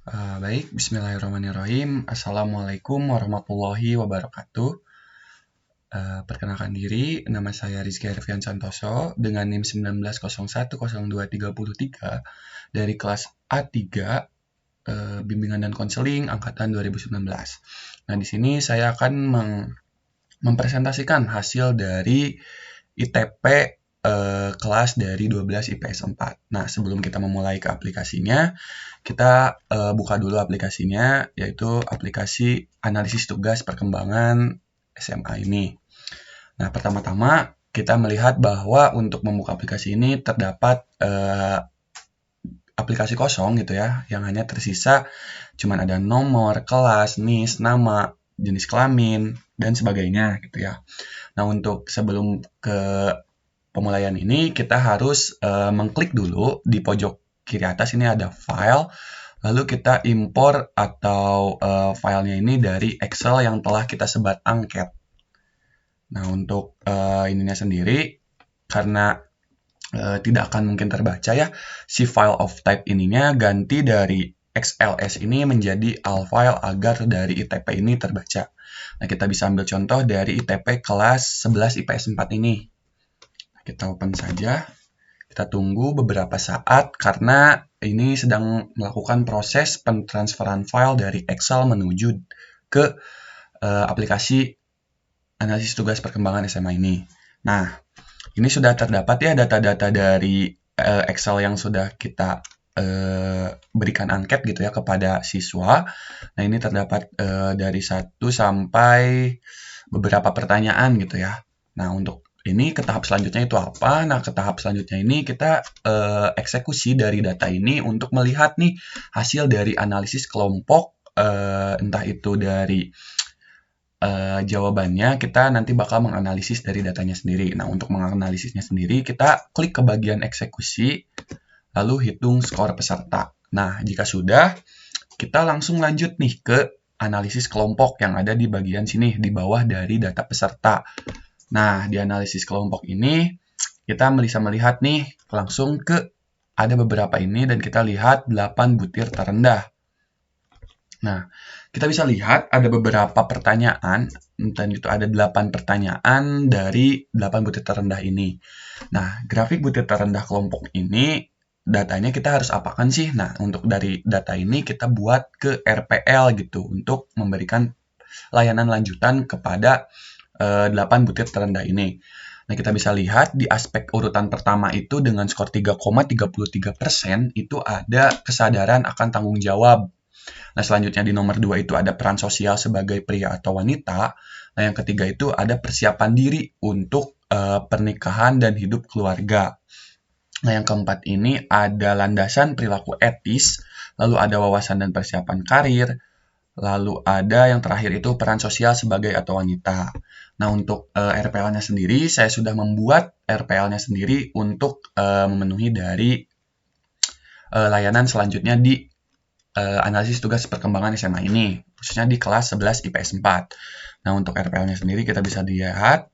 Baik, bismillahirrahmanirrahim. Assalamualaikum warahmatullahi wabarakatuh. Perkenalkan diri, nama saya Rizky Arfian Santoso dengan NIM 19010233 dari kelas A3 Bimbingan dan Konseling angkatan 2019. Nah, di sini saya akan mempresentasikan hasil dari ITP kelas dari 12 IPS 4. Nah, sebelum kita memulai ke aplikasinya, kita buka dulu aplikasinya, yaitu aplikasi analisis tugas perkembangan SMA ini. Nah, pertama-tama kita melihat bahwa untuk membuka aplikasi ini terdapat aplikasi kosong gitu ya, yang hanya tersisa cuman ada nomor, kelas, NIS, nama, jenis kelamin, dan sebagainya gitu ya. Nah, untuk sebelum ke pemulaian ini kita harus mengklik dulu di pojok kiri atas ini ada file, lalu kita impor atau filenya ini dari Excel yang telah kita sebat angket. Nah, untuk ininya sendiri karena tidak akan mungkin terbaca ya, si file of type ininya ganti dari XLS ini menjadi AL file agar dari ITP ini terbaca. Nah, kita bisa ambil contoh dari ITP kelas 11 IPS 4 ini. Kita open saja, kita tunggu beberapa saat karena ini sedang melakukan proses pentransferan file dari Excel menuju ke aplikasi analisis tugas perkembangan SMA ini. Nah, ini sudah terdapat ya data-data dari Excel yang sudah kita berikan angket gitu ya kepada siswa. Nah, ini terdapat dari 1 sampai beberapa pertanyaan gitu ya. Nah, untuk ini ke tahap selanjutnya itu apa? Nah, ke tahap selanjutnya ini kita eksekusi dari data ini untuk melihat nih hasil dari analisis kelompok, entah itu dari jawabannya, kita nanti bakal menganalisis dari datanya sendiri. Nah, untuk menganalisisnya sendiri, kita klik ke bagian eksekusi, lalu hitung skor peserta. Nah, jika sudah, kita langsung lanjut nih ke analisis kelompok yang ada di bagian sini, di bawah dari data peserta. Nah, di analisis kelompok ini, kita bisa melihat nih langsung ke ada beberapa ini dan kita lihat 8 butir terendah. Nah, kita bisa lihat ada beberapa pertanyaan, dan itu ada 8 pertanyaan dari 8 butir terendah ini. Nah, grafik butir terendah kelompok ini, datanya kita harus apakan sih? Nah, untuk dari data ini kita buat ke RPL gitu, untuk memberikan layanan lanjutan kepada 8 butir terendah ini. Nah, kita bisa lihat di aspek urutan pertama itu dengan skor 3,33% itu ada kesadaran akan tanggung jawab. Nah, selanjutnya di nomor 2 itu ada peran sosial sebagai pria atau wanita. Nah, yang ketiga itu ada persiapan diri untuk pernikahan dan hidup keluarga. Nah, yang keempat ini ada landasan perilaku etis, lalu ada wawasan dan persiapan karir, lalu ada yang terakhir itu peran sosial sebagai atau wanita. Nah, untuk RPL-nya sendiri, saya sudah membuat RPL-nya sendiri untuk memenuhi dari layanan selanjutnya di analisis tugas perkembangan SMA ini, khususnya di kelas 11 IPS 4. Nah, untuk RPL-nya sendiri kita bisa lihat,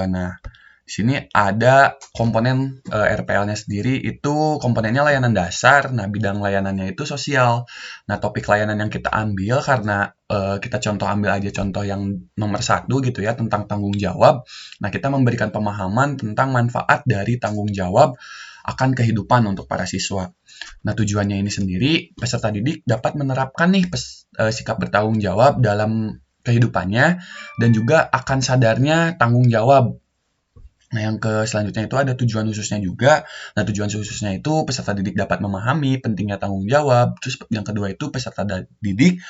nah, di sini ada komponen RPL-nya sendiri, itu komponennya layanan dasar. Nah, bidang layanannya itu sosial. Nah, topik layanan yang kita ambil karena kita ambil aja contoh yang nomor 1 gitu ya, tentang tanggung jawab. Nah, kita memberikan pemahaman tentang manfaat dari tanggung jawab akan kehidupan untuk para siswa. Nah, tujuannya ini sendiri, peserta didik dapat menerapkan nih sikap bertanggung jawab dalam kehidupannya dan juga akan sadarnya tanggung jawab. Nah, yang selanjutnya itu ada tujuan khususnya juga. Nah, tujuan khususnya itu peserta didik dapat memahami pentingnya tanggung jawab. Terus yang kedua itu peserta didik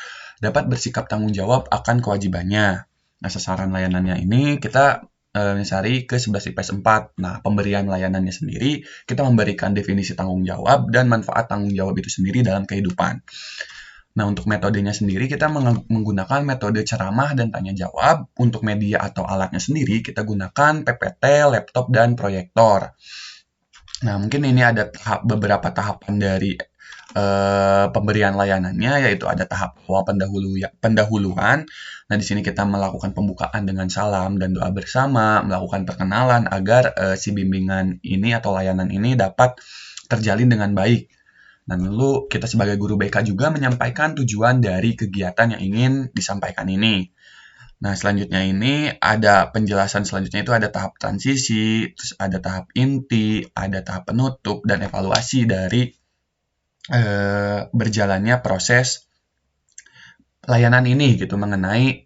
dapat bersikap tanggung jawab akan kewajibannya. Nah, sasaran layanannya ini kita mencari ke 11 IPS 4. Nah, pemberian layanannya sendiri, kita memberikan definisi tanggung jawab dan manfaat tanggung jawab itu sendiri dalam kehidupan. Nah, untuk metodenya sendiri kita menggunakan metode ceramah dan tanya jawab. Untuk media atau alatnya sendiri kita gunakan PPT, laptop, dan proyektor. Nah, mungkin ini ada beberapa tahapan dari pemberian layanannya, yaitu ada tahap awal pendahuluan. Nah, di sini kita melakukan pembukaan dengan salam dan doa bersama, melakukan perkenalan agar si bimbingan ini atau layanan ini dapat terjalin dengan baik. Nah, lalu kita sebagai guru BK juga menyampaikan tujuan dari kegiatan yang ingin disampaikan ini. Nah, selanjutnya ini ada penjelasan selanjutnya itu ada tahap transisi, terus ada tahap inti, ada tahap penutup, dan evaluasi dari berjalannya proses layanan ini gitu mengenai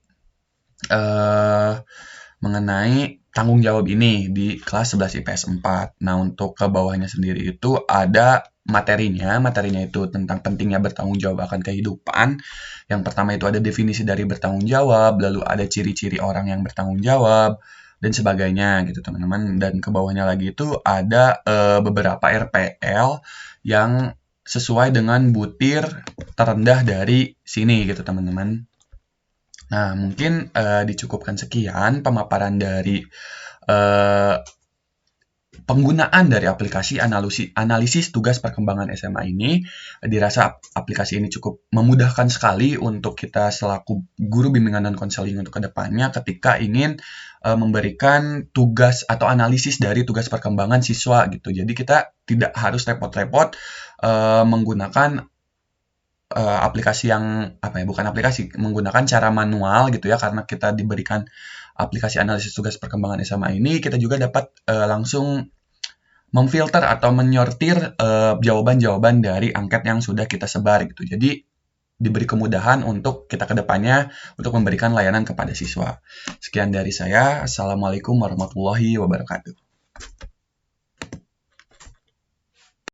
tanggung jawab ini di kelas 11 IPS 4. Nah, untuk ke bawahnya sendiri itu ada materinya. Materinya itu tentang pentingnya bertanggung jawab akan kehidupan. Yang pertama itu ada definisi dari bertanggung jawab, lalu ada ciri-ciri orang yang bertanggung jawab, dan sebagainya gitu teman-teman. Dan ke bawahnya lagi itu ada beberapa RPL yang sesuai dengan butir terendah dari sini gitu teman-teman. Nah, mungkin dicukupkan sekian pemaparan dari penggunaan dari aplikasi analisis tugas perkembangan SMA ini. Dirasa aplikasi ini cukup memudahkan sekali untuk kita selaku guru bimbingan dan konseling untuk kedepannya ketika ingin memberikan tugas atau analisis dari tugas perkembangan siswa gitu. Jadi kita tidak harus repot-repot menggunakan aplikasi yang bukan aplikasi, menggunakan cara manual gitu ya, karena kita diberikan aplikasi analisis tugas perkembangan SMA ini, kita juga dapat langsung memfilter atau menyortir jawaban-jawaban dari angket yang sudah kita sebar gitu. Jadi diberi kemudahan untuk kita kedepannya untuk memberikan layanan kepada siswa. Sekian dari saya. Assalamualaikum warahmatullahi wabarakatuh.